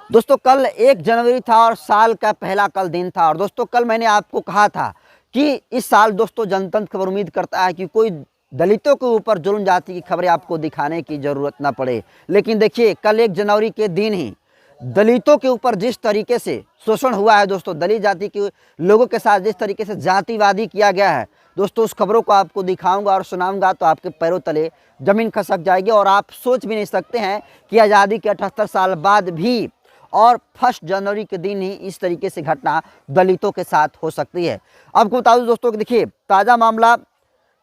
दोस्तों कल 1 जनवरी था और साल का पहला कल दिन था। और दोस्तों कल मैंने आपको कहा था कि इस साल दोस्तों जनतंत्र खबर उम्मीद करता है कि कोई दलितों के ऊपर जुल्म जाति की खबरें आपको दिखाने की ज़रूरत ना पड़े। लेकिन देखिए कल 1 जनवरी के दिन ही दलितों के ऊपर जिस तरीके से शोषण हुआ है दोस्तों, दलित जाति के लोगों के साथ जिस तरीके से जातिवादी किया गया है दोस्तों, उस खबरों को आपको दिखाऊंगा और सुनाऊंगा तो आपके पैरों तले ज़मीन खसक जाएगी। और आप सोच भी नहीं सकते हैं कि आज़ादी के 78 साल बाद भी और 1 जनवरी के दिन ही इस तरीके से घटना दलितों के साथ हो सकती है। आपको बता दूं दोस्तों कि देखिए ताज़ा मामला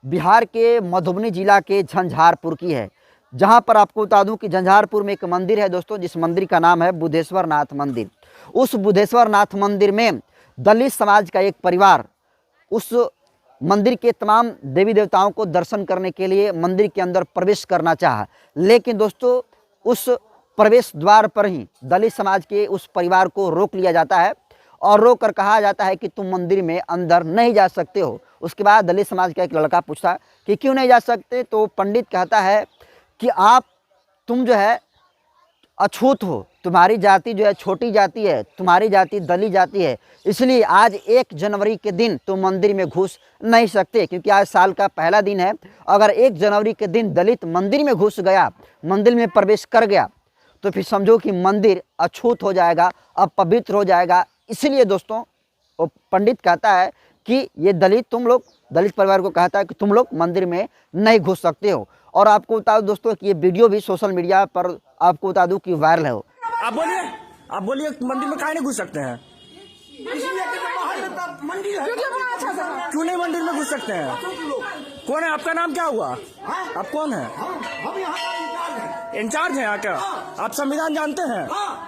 बिहार के मधुबनी जिला के झंझारपुर की है, जहां पर आपको बता दूं कि झंझारपुर में एक मंदिर है दोस्तों, जिस मंदिर का नाम है बुद्धेश्वर नाथ मंदिर। उस बुद्धेश्वर नाथ मंदिर में दलित समाज का एक परिवार उस मंदिर के तमाम देवी देवताओं को दर्शन करने के लिए मंदिर के अंदर प्रवेश करना चाहा, लेकिन दोस्तों उस प्रवेश द्वार पर ही दलित समाज के उस परिवार को रोक लिया जाता है और रोक कर कहा जाता है कि तुम मंदिर में अंदर नहीं जा सकते हो। उसके बाद दलित समाज का एक लड़का पूछता कि क्यों नहीं जा सकते, तो पंडित कहता है कि तुम जो है अछूत हो, तुम्हारी जाति जो है छोटी जाति है, तुम्हारी जाति दलित जाति है, इसलिए आज 1 जनवरी के दिन तुम मंदिर में घुस नहीं सकते, क्योंकि आज साल का पहला दिन है। अगर 1 जनवरी के दिन दलित मंदिर में घुस गया, मंदिर में प्रवेश कर गया, तो फिर समझो कि मंदिर अछूत हो जाएगा, अपवित्र हो जाएगा। इसलिए दोस्तों वो पंडित कहता है कि ये दलित परिवार को कहता है कि तुम लोग मंदिर में नहीं घुस सकते हो। और आपको बता दूं दोस्तों कि ये वीडियो भी सोशल मीडिया पर आपको बता दूं कि वायरल है। आप बोलिए मंदिर में काहे नहीं घुस सकते हैं? क्यों नहीं मंदिर में घुस सकते हैं? कौन है आपका? नाम क्या हुआ? आप कौन है? इंचार्ज है यहाँ का? आप संविधान जानते हैं?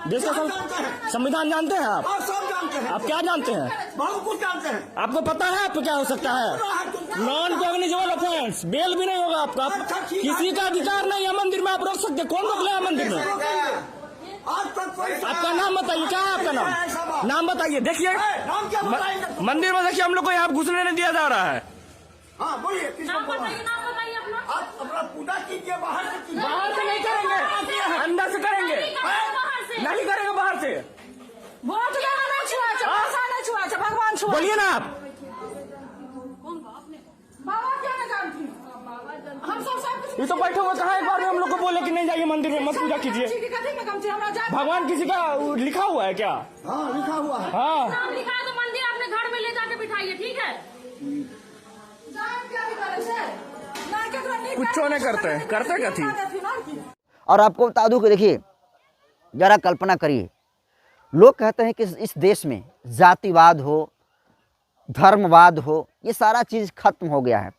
देश का संविधान जानते हैं आप? आप क्या जानते हैं? बहुत कुछ जानते हैं। आपको पता है आपको क्या हो सकता है? नॉन कॉग्निजेबल ऑफेंस, बेल भी नहीं होगा आपका। किसी का अधिकार नहीं है मंदिर में आप रोक सकते। कौन रोक ले मंदिर में? आपका नाम बताइए, क्या है आपका नाम बताइए। देखिए मंदिर में देखिए हम लोग को यहाँ घुसने नहीं दिया जा रहा है। हाँ बोलिए, नाम बताइए अपना। आप अपना पूजा कीजिए, बाहर से नहीं करेंगे, अंदर से करेंगे। नहीं करेंगे बाहर से। भगवान बोलिए ना आप। ये तो बैठे हुए कहा एक बार में हम लोग को बोले कि नहीं जाइए मंदिर में, मत पूजा कीजिए। भगवान किसी का लिखा हुआ है क्या? हाँ लिखा हुआ है। हाँ नाम लिखा है तो मंदिर अपने घर में ले जाके बिठाइए, ठीक है? कुछ नहीं करते क्या थी। और आपको बता दूं कि देखिए जरा कल्पना करिए, लोग कहते हैं कि इस देश में जातिवाद हो, धर्मवाद हो, ये सारा चीज़ खत्म हो गया है।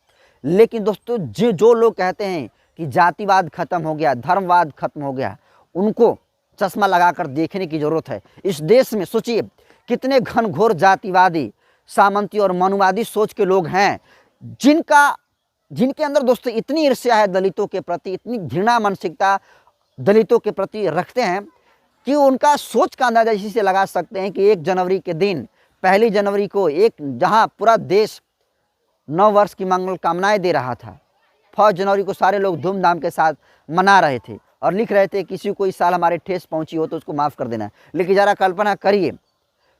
लेकिन दोस्तों जो लोग कहते हैं कि जातिवाद खत्म हो गया, धर्मवाद खत्म हो गया, उनको चश्मा लगाकर देखने की ज़रूरत है। इस देश में सोचिए कितने घनघोर जातिवादी, सामंती और मनुवादी सोच के लोग हैं, जिनके अंदर दोस्तों इतनी ईर्ष्या है दलितों के प्रति, इतनी घृणा मानसिकता दलितों के प्रति रखते हैं कि उनका सोच का अंदाजा इसी से लगा सकते हैं कि 1 जनवरी के दिन, 1 जनवरी को जहां पूरा देश नव वर्ष की मंगल कामनाएं दे रहा था, 1 जनवरी को सारे लोग धूमधाम के साथ मना रहे थे और लिख रहे थे किसी को इस साल हमारे ठेस पहुंची हो तो उसको माफ़ कर देना। लेकिन ज़रा कल्पना करिए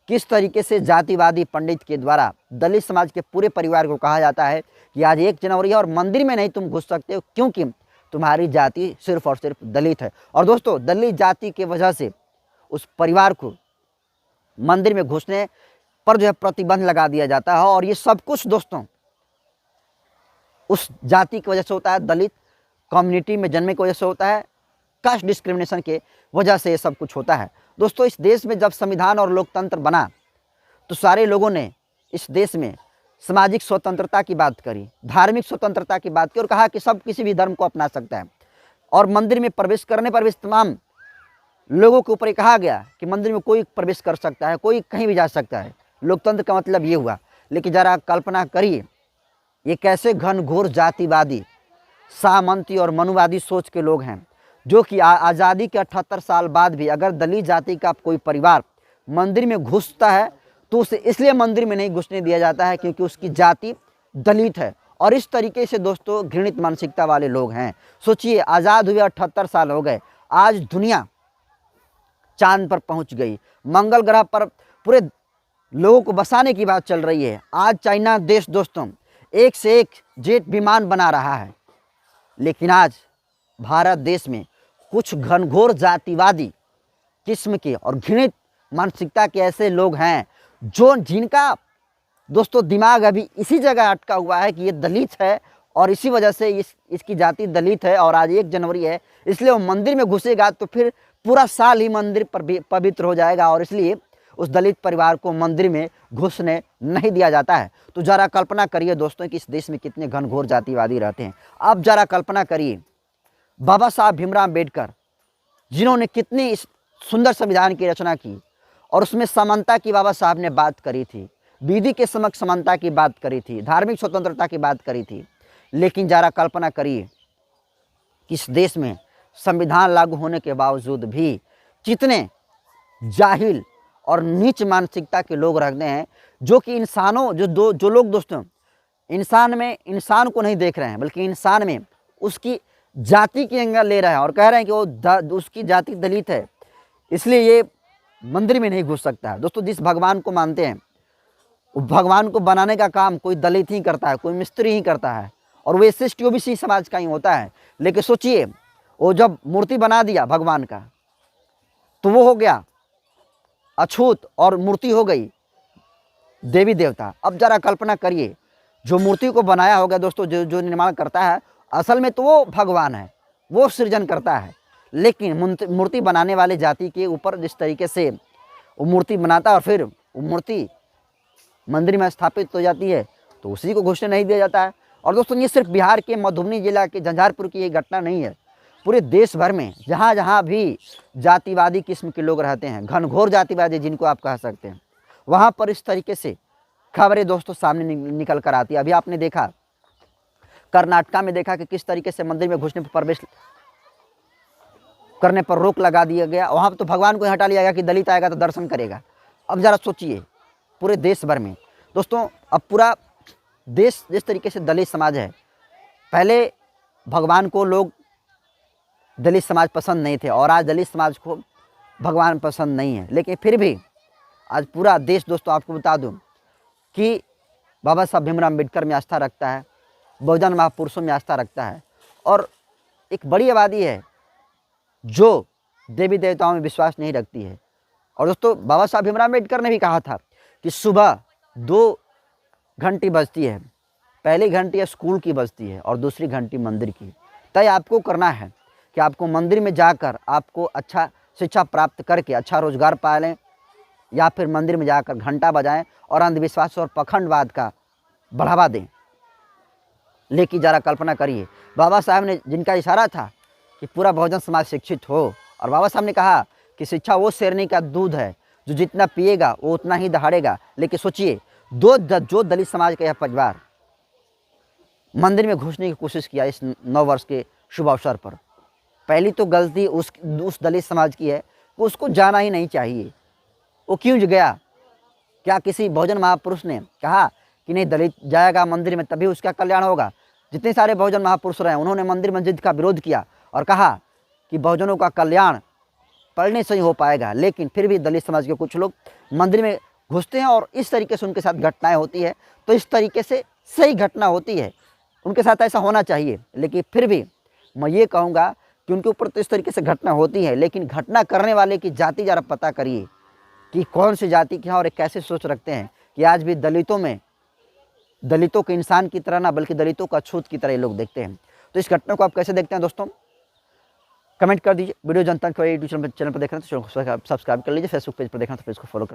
किस तरीके से जातिवादी पंडित के द्वारा दलित समाज के पूरे परिवार को कहा जाता है कि आज 1 जनवरी है और मंदिर में नहीं तुम घुस सकते हो, क्योंकि तुम्हारी जाति सिर्फ और सिर्फ दलित है। और दोस्तों दलित जाति के वजह से उस परिवार को मंदिर में घुसने पर जो है प्रतिबंध लगा दिया जाता है। और ये सब कुछ दोस्तों उस जाति की वजह से होता है, दलित कम्युनिटी में जन्मे की वजह से होता है, कास्ट डिस्क्रिमिनेशन के वजह से ये सब कुछ होता है। दोस्तों इस देश में जब संविधान और लोकतंत्र बना तो सारे लोगों ने इस देश में सामाजिक स्वतंत्रता की बात करी, धार्मिक स्वतंत्रता की बात की और कहा कि सब किसी भी धर्म को अपना सकता है। और मंदिर में प्रवेश करने पर भी तमाम लोगों के ऊपर ये कहा गया कि मंदिर में कोई प्रवेश कर सकता है, कोई कहीं भी जा सकता है। लोकतंत्र का मतलब ये हुआ। लेकिन ज़रा कल्पना करिए ये कैसे घनघोर जातिवादी, सामंती और मनुवादी सोच के लोग हैं, जो कि आज़ादी के 78 साल बाद भी अगर दलित जाति का कोई परिवार मंदिर में घुसता है तो उसे इसलिए मंदिर में नहीं घुसने दिया जाता है क्योंकि उसकी जाति दलित है। और इस तरीके से दोस्तों घृणित मानसिकता वाले लोग हैं। सोचिए आज़ाद हुए 78 साल हो गए, आज दुनिया चांद पर पहुंच गई, मंगल ग्रह पर पूरे लोगों को बसाने की बात चल रही है। आज चाइना देश दोस्तों एक से एक जेट विमान बना रहा है, लेकिन आज भारत देश में कुछ घनघोर जातिवादी किस्म के और घृणित मानसिकता के ऐसे लोग हैं जो जिनका दोस्तों दिमाग अभी इसी जगह अटका हुआ है कि ये दलित है और इसी वजह से इसकी जाति दलित है और आज 1 जनवरी है, इसलिए वो मंदिर में घुसेगा तो फिर पूरा साल ही मंदिर पर पवित्र हो जाएगा और इसलिए उस दलित परिवार को मंदिर में घुसने नहीं दिया जाता है। तो ज़रा कल्पना करिए दोस्तों कि इस देश में कितने घनघोर जातिवादी रहते हैं। अब ज़रा कल्पना करिए बाबा साहब भीमराव अम्बेडकर जिन्होंने कितनी सुंदर संविधान की रचना की और उसमें समानता की बाबा साहब ने बात करी थी, विधि के समक्ष समानता की बात करी थी, धार्मिक स्वतंत्रता की बात करी थी, लेकिन ज़रा कल्पना करिए कि इस देश में संविधान लागू होने के बावजूद भी कितने जाहिल और नीच मानसिकता के लोग रहते हैं जो कि इंसानों जो लोग दोस्तों इंसान में इंसान को नहीं देख रहे हैं बल्कि इंसान में उसकी जाति की एंगल ले रहे हैं और कह रहे हैं कि वो उसकी जाति दलित है इसलिए ये मंदिर में नहीं घुस सकता है। दोस्तों जिस भगवान को मानते हैं वो भगवान को बनाने का काम कोई दलित ही करता है, कोई मिस्त्री ही करता है और वो SC OBC समाज का ही होता है। लेकिन सोचिए वो जब मूर्ति बना दिया भगवान का तो वो हो गया अछूत और मूर्ति हो गई देवी देवता। अब जरा कल्पना करिए जो मूर्ति को बनाया होगा दोस्तों जो निर्माण करता है असल में तो वो भगवान है, वो सृजन करता है, लेकिन मूर्ति बनाने वाले जाति के ऊपर जिस तरीके से वो मूर्ति बनाता है और फिर वो मूर्ति मंदिर में स्थापित हो जाती है तो उसी को घुसने नहीं दिया जाता है। और दोस्तों ये सिर्फ बिहार के मधुबनी जिला के झंझारपुर की ये घटना नहीं है, पूरे देश भर में जहाँ जहाँ भी जातिवादी किस्म के लोग रहते हैं, घनघोर जातिवादी जिनको आप कह सकते हैं, वहाँ पर इस तरीके से खबरें दोस्तों सामने निकल कर आती है। अभी आपने देखा कर्नाटका में देखा कि किस तरीके से मंदिर में घुसने पर प्रवेश करने पर रोक लगा दिया गया, वहाँ पर तो भगवान को हटा लिया गया कि दलित आएगा तो दर्शन करेगा। अब ज़रा सोचिए पूरे देश भर में दोस्तों अब पूरा देश जिस तरीके से दलित समाज है, पहले भगवान को लोग दलित समाज पसंद नहीं थे और आज दलित समाज को भगवान पसंद नहीं है, लेकिन फिर भी आज पूरा देश दोस्तों आपको बता दूं कि बाबा साहब भीमराव अम्बेडकर में आस्था रखता है, बहुजन महापुरुषों में आस्था रखता है और एक बड़ी आबादी है जो देवी देवताओं में विश्वास नहीं रखती है। और दोस्तों बाबा साहब भीमराव अम्बेडकर ने भी कहा था कि सुबह 2 घंटी बजती है, पहली घंटी स्कूल की बजती है और दूसरी घंटी मंदिर की। तय आपको करना है कि आपको मंदिर में जाकर आपको अच्छा शिक्षा प्राप्त करके अच्छा रोजगार पा लें या फिर मंदिर में जाकर घंटा बजाएं और अंधविश्वास और पखंडवाद का बढ़ावा दें। लेकिन ज़रा कल्पना करिए बाबा साहब ने जिनका इशारा था कि पूरा बहुजन समाज शिक्षित हो और बाबा साहब ने कहा कि शिक्षा वो शेरनी का दूध है जो जितना पिएगा वो उतना ही दहाड़ेगा। लेकिन सोचिए जो दलित समाज का यह परिवार मंदिर में घुसने की कोशिश किया इस 9 वर्ष के शुभ अवसर पर, पहली तो गलती उस दलित समाज की है कि उसको जाना ही नहीं चाहिए। वो क्यों गया? क्या किसी बहुजन महापुरुष ने कहा कि नहीं दलित जाएगा मंदिर में तभी उसका कल्याण होगा? जितने सारे बहुजन महापुरुष रहे उन्होंने मंदिर मस्जिद का विरोध किया और कहा कि बहुजनों का कल्याण पढ़ने से ही हो पाएगा, लेकिन फिर भी दलित समाज के कुछ लोग मंदिर में घुसते हैं और इस तरीके से उनके साथ घटनाएं होती है। तो इस तरीके से सही घटना होती है, उनके साथ ऐसा होना चाहिए, लेकिन फिर भी मैं ये कहूँगा कि उनके ऊपर तो इस तरीके से घटना होती है, लेकिन घटना करने वाले की जाति ज़रा पता करिए कि कौन सी जाति के हैं और एक कैसे सोच रखते हैं कि आज भी दलितों को इंसान की तरह ना बल्कि दलितों को अछूत की तरह लोग देखते हैं। तो इस घटना को आप कैसे देखते हैं दोस्तों, कमेंट कर दीजिए। वीडियो जनता के यूट्यूब चैनल पर देख रहे हैं तो चैनल को सब्सक्राइब कर लीजिए, फेसबुक पेज पर देख रहे हैं तो पेज को फॉलो कर